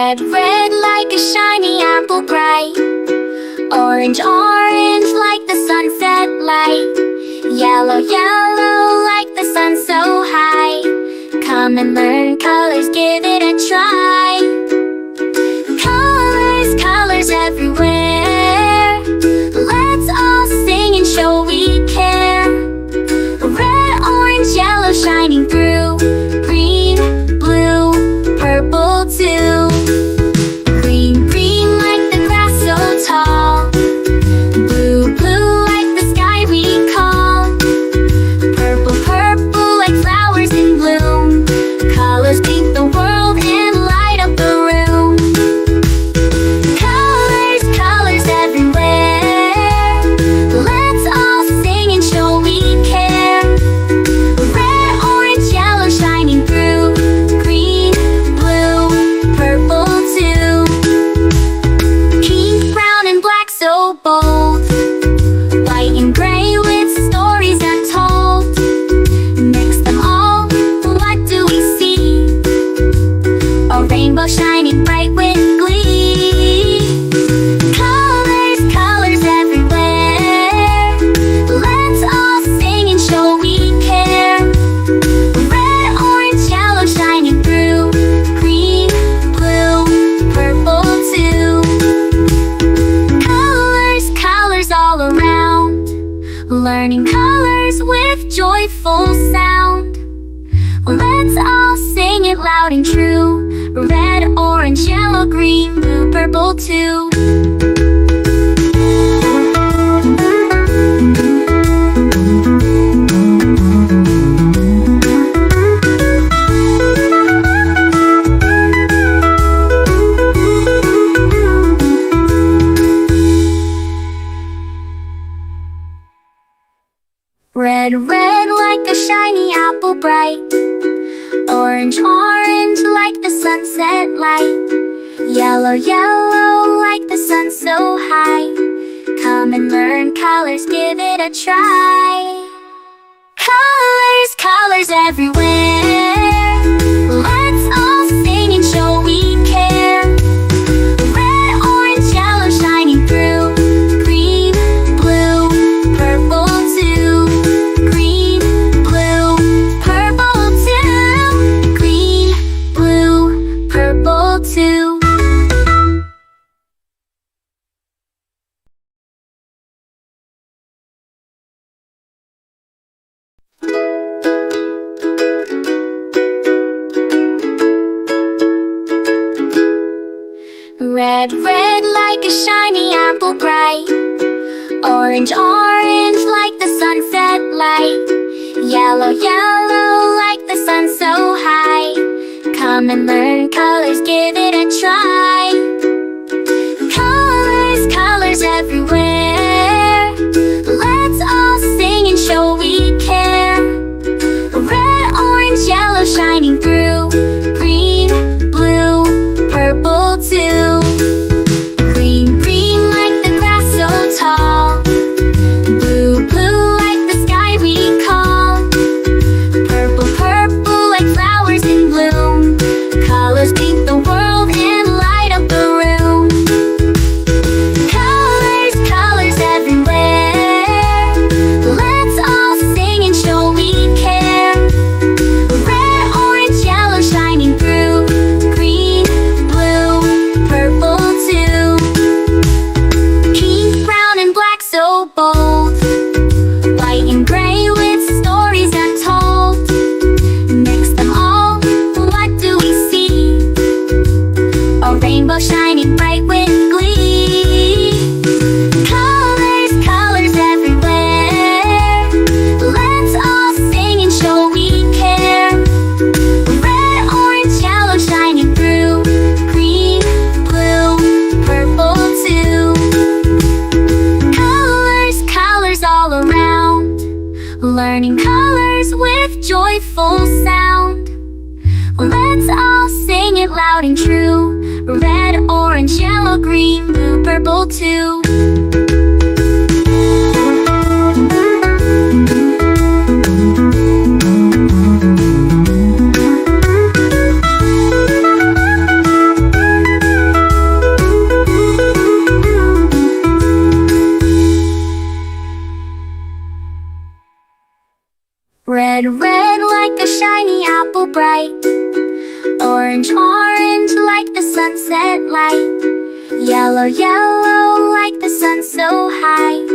Red, red like a shiny apple bright. Orange, orange like the sunset light. Yellow, yellow like the sun so high. Come and learn colors, give it a try. Colors, colors everywhere. Let's all sing and show we care. Red, orange, yellow shining through. Green, blue, purple too. Green, green like the grass so tall. Blue, blue like the sky we call. Purple, purple like flowers in bloom. Colors paint the world and light up the room. Colors, colors everywhere. Let's all sing and show we care. Red, orange, yellow shining through. Green, blue, purple too. Pink, brown and black so bold. White and gray with stories untold. Mix them all, what do we see? A rainbow shining bright with glee. Colors, colors everywhere. Let's all sing and show we care. Red, orange, yellow shining through. Green, blue, purple too. Colors, colors all around. Learning colors with joyful sound. Let's all sing it loud and true. Red, orange, yellow, green, blue, purple too. Red, red like a shiny apple bright. Orange, orange like the sunset light. Yellow, yellow like the sun so high. Come and learn colors, give it a try. Colors, colors everywhere. Let's all sing and show we care. Red, orange, yellow shining through. Green, blue, purple too. Green, blue, purple too. Green, blue, purple too. Red, red like a shiny apple bright. Orange, orange like the sunset light. Yellow, yellow like the sun so high. Come and learn colors, give it a try. Colors, colors everywhere. Let's all sing and show we care. Red, orange, yellow shining through. Green, blue, purple too. Green, green like the grass so tall. Blue, blue like the sky we call. Purple, purple like flowers in bloom. Colors paint the world and light up the room. Colors, colors everywhere. Let's all sing and show we care. Red, orange, yellow shining through. Green, blue, purple too. Pink, brown and black so bold. White and gray with stories untold. Mix them all, what do we see? A rainbow shining bright with glee. Colors, colors everywhere. Let's all sing and show we care. Red, orange, yellow shining through. Green, blue, purple too. Colors, colors all around. Learning colors with joyful sound. Let's all sing it loud and true. Red, orange, yellow, green, blue, purple too. Red, red like a shiny apple bright. Orange, orange like the sunset light. Yellow, yellow like the sun so high.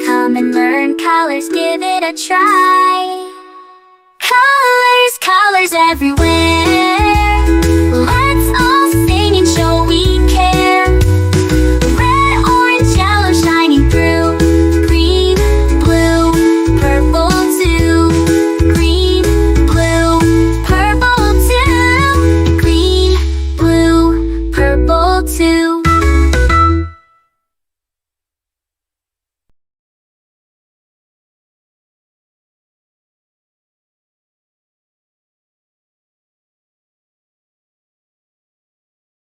Come and learn colors, give it a try. Colors, colors everywhere. Let's all sing and show we care. Red, orange, yellow shining through. Green, blue, purple too. Green, blue, purple too. Green, blue, purple too.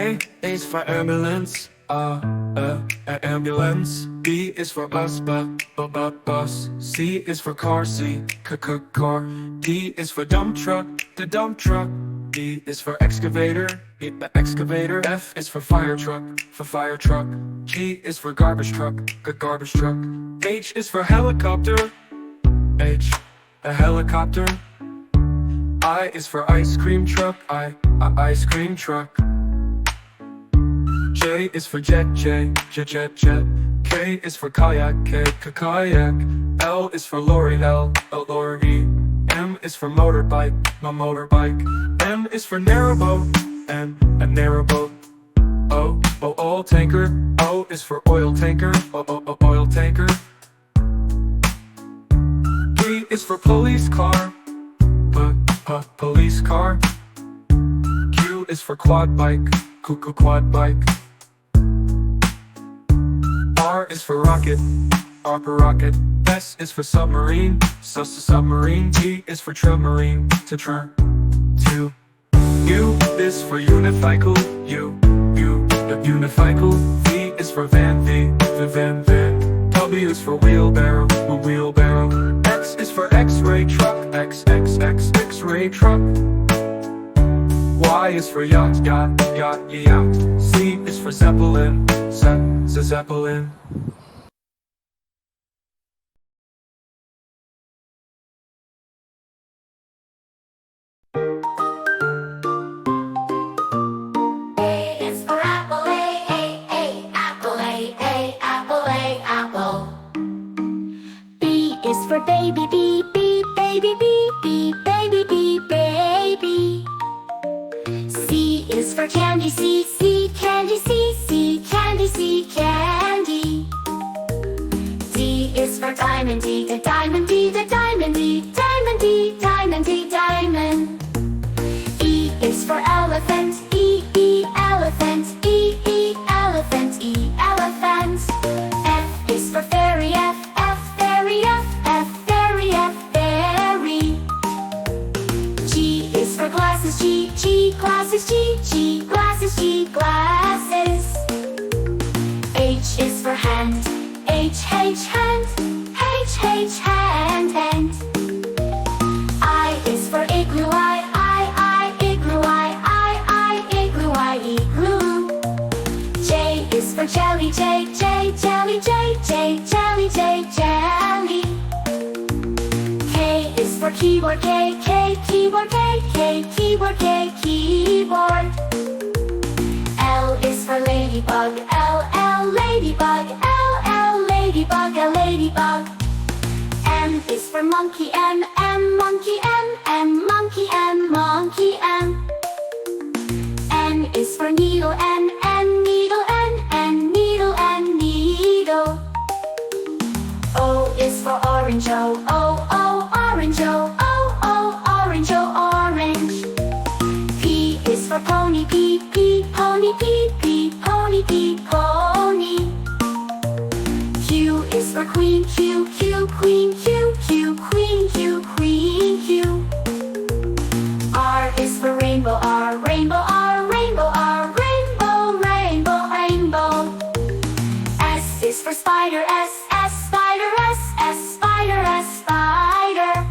A is for ambulance, ambulance. B is for bus, bus. C is for car, car. D is for dump truck, the dump truck. E is for excavator, the excavator. F is for fire truck, G is for garbage truck, garbage truck. H is for helicopter, a helicopter. I is for ice cream truck, ice cream truck. J is for jet. K is for kayak, kayak. L is for lorry, lorry. M is for motorbike, motorbike. N is for narrowboat, a narrowboat. O, oil tanker. O is for oil tanker, oil tanker. P is for police car, police car. Q is for quad bike, quad bike. R is for rocket, rocket. S is for submarine, submarine. T is for submarine, to. U is for unicycle, unicycle. V is for van, van. W is for wheelbarrow, wheelbarrow. X is for x-ray truck, x-ray truck. Y is for yacht, yacht. Z is for zeppelin, zeppelin. A is for apple, apple, apple. B is for baby, baby, baby. C is for candy, candy, candy. D is for diamond, diamond. E is for elephant, elephant. F is for fairy, fairy. G is for glasses, glasses. H is for hand, hand. I is for igloo, igloo. J is for jelly, jelly. K is for keyboard, keyboard. L is for ladybug, ladybug. M is for monkey, monkey. N is for needle, needle. O is for orange, orange. P is for pony, pony. Q is for queen, queen. R is for rainbow, rainbow. S is for spider, spider.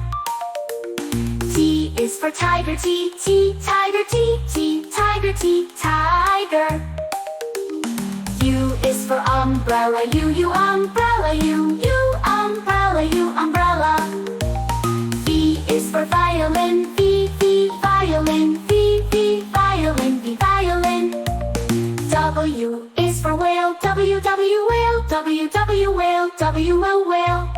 T is for tiger, tiger. U is for umbrella, umbrella. V is for W, whale.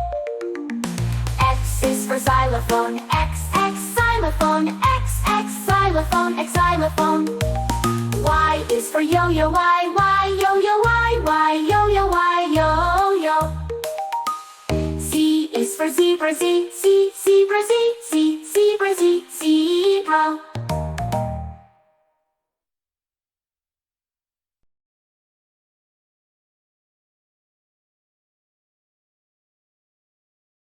X is for xylophone, X xylophone, X xylophone, X xylophone. Y is for yo-yo, Y yo-yo, Y yo-yo, Y yo-yo. Z is for zebra, Z